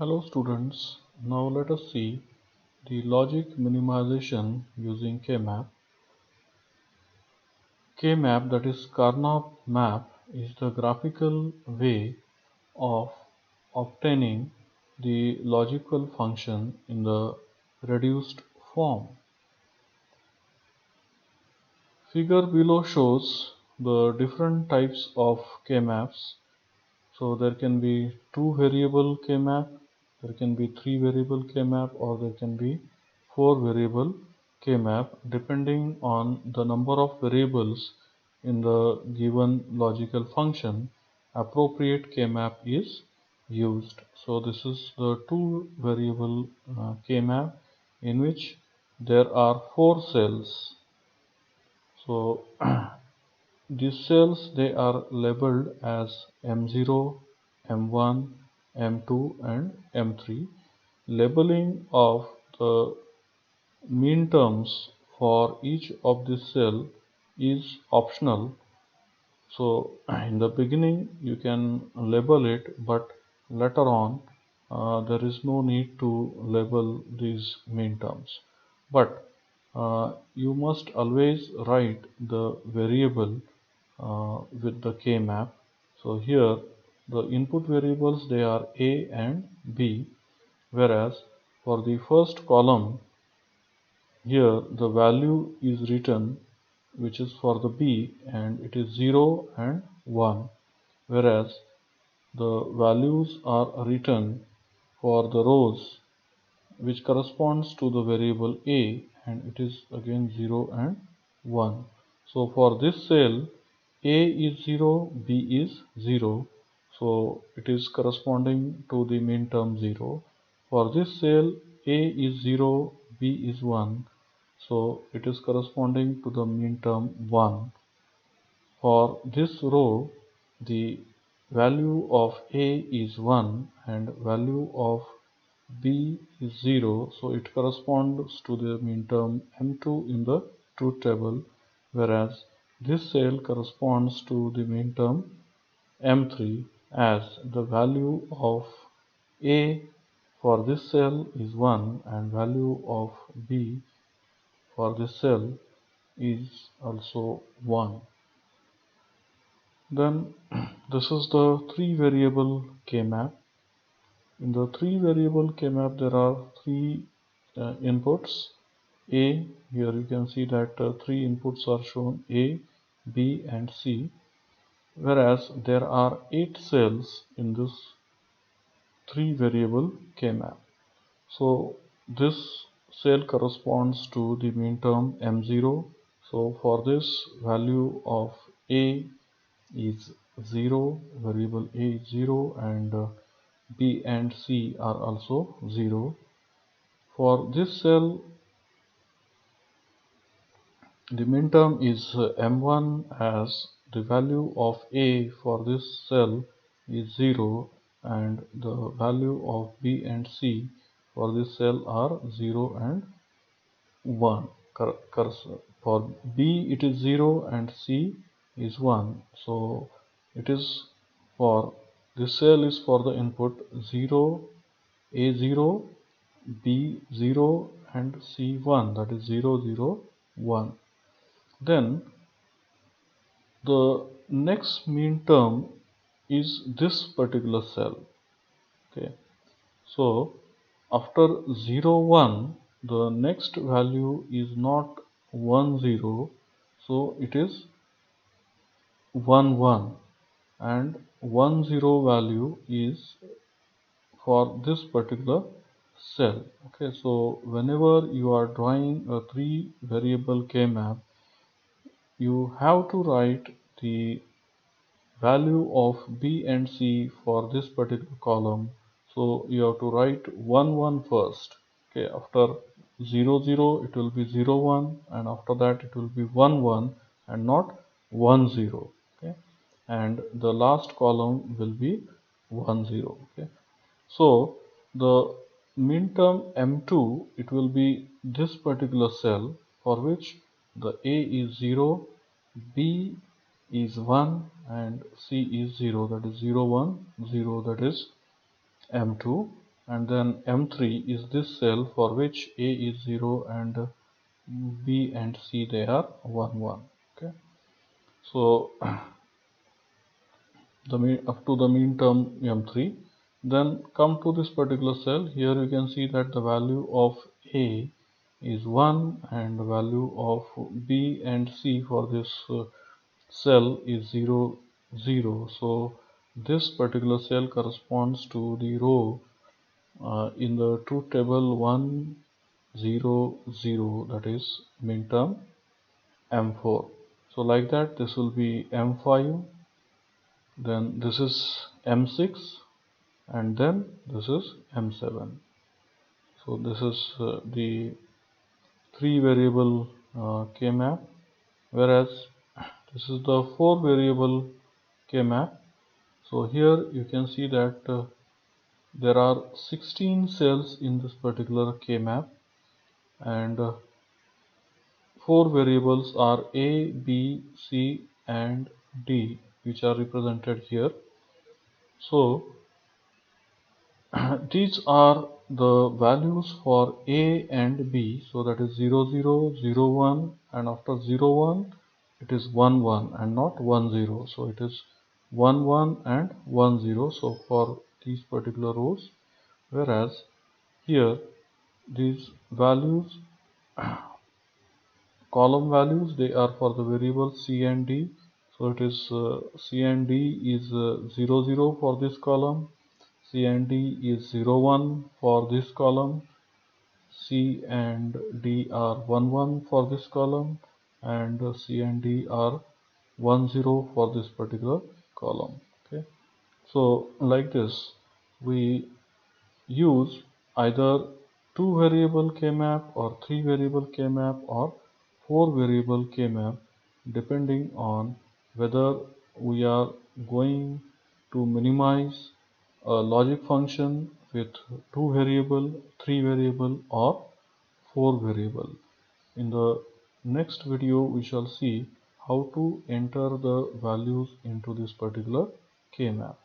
Hello students, now let us see the logic minimization using K-map. K-map, that is Karnaugh map, is the graphical way of obtaining the logical function in the reduced form. Figure below shows the different types of K-maps. So there can be 2-variable K-map, there can be 3-variable K-map, or there can be 4-variable K-map depending on the number of variables in the given logical function. Appropriate K-map is used. So this is the 2-variable K-map in which there are 4 cells. So these cells, they are labeled as M0, M1, M2 and M3. Labeling of the mean terms for each of this cell is optional. So in the beginning you can label it, but later on there is no need to label these mean terms. But you must always write the variable with the K-map. So here the input variables, they are A and B, whereas for the first column here the value is written which is for the B, and it is 0 and 1, whereas the values are written for the rows which corresponds to the variable A, and it is again 0 and 1. So for this cell A is 0, B is 0, so it is corresponding to the mean term 0. For this cell A is 0, B is 1, so it is corresponding to the mean term 1. For this row, the value of A is 1 and value of B is 0, so it corresponds to the mean term M2 in the truth table, whereas this cell corresponds to the mean term M3, as the value of A for this cell is 1 and value of B for this cell is also 1. Then this is the 3-variable K-map. In the 3-variable K-map there are 3 inputs. A, here you can see that 3 inputs are shown, A, B and C, whereas there are 8 cells in this 3-variable K-map. So this cell corresponds to the mean term M0. So for this, value of A is 0, variable A is 0, and B and C are also 0. For this cell, the mean term is M1, as the value of A for this cell is 0 and the value of B and C for this cell are 0 and 1. For B it is 0 and C is 1. So it is for this cell is for the input 0, A0, B0 and C1, that is 0, 0, 1. Then the next mean term is this particular cell. Okay. So after 0, 1, the next value is not 1, 0, so it is 1, 1, and 1, 0 value is for this particular cell. Okay, so whenever you are drawing a 3-variable K-map, you have to write the value of B and C for this particular column. So you have to write 1, 1 first. Okay, after 0, 0 it will be 0, 1, and after that it will be 1, 1 and not 1, 0. Okay, and the last column will be 1, 0. Okay, so the mean term M2, it will be this particular cell for which the A is 0, B is 1 and C is 0, that is 0, 1, 0, that is M2. and then M3 is this cell for which A is 0 and B and C they are 1 1. Okay, so up to the mean term M3. Then come to this particular cell. Here you can see that the value of A is 1 and the value of B and C for this cell is 0 0. So this particular cell corresponds to the row in the truth table 1 0 0, that is mean term M4. So like that this will be M5, then this is M6, and then this is M7. So this is the 3 variable K-map, whereas this is the 4 variable K-map. So here you can see that there are 16 cells in this particular K-map, and 4 variables are A, B, C and D, which are represented here. So these are the values for A and B, so that is 0 0 0 1, and after 0 1 it is 1 1 and not 1 0, so it is 1 1 and 1 0, so for these particular rows, whereas here these values, column values, they are for the variables C and D. So it is C and D is 0 0 for this column, C and D is 0 1 for this column, C and D are 1 1 for this column, and C and D are 1 0 for this particular column. Okay, so like this we use either 2 variable K-map or 3 variable K-map or 4 variable K-map, depending on whether we are going to minimize a logic function with 2 variable, 3 variable or 4 variable. In the next video we shall see how to enter the values into this particular K-map.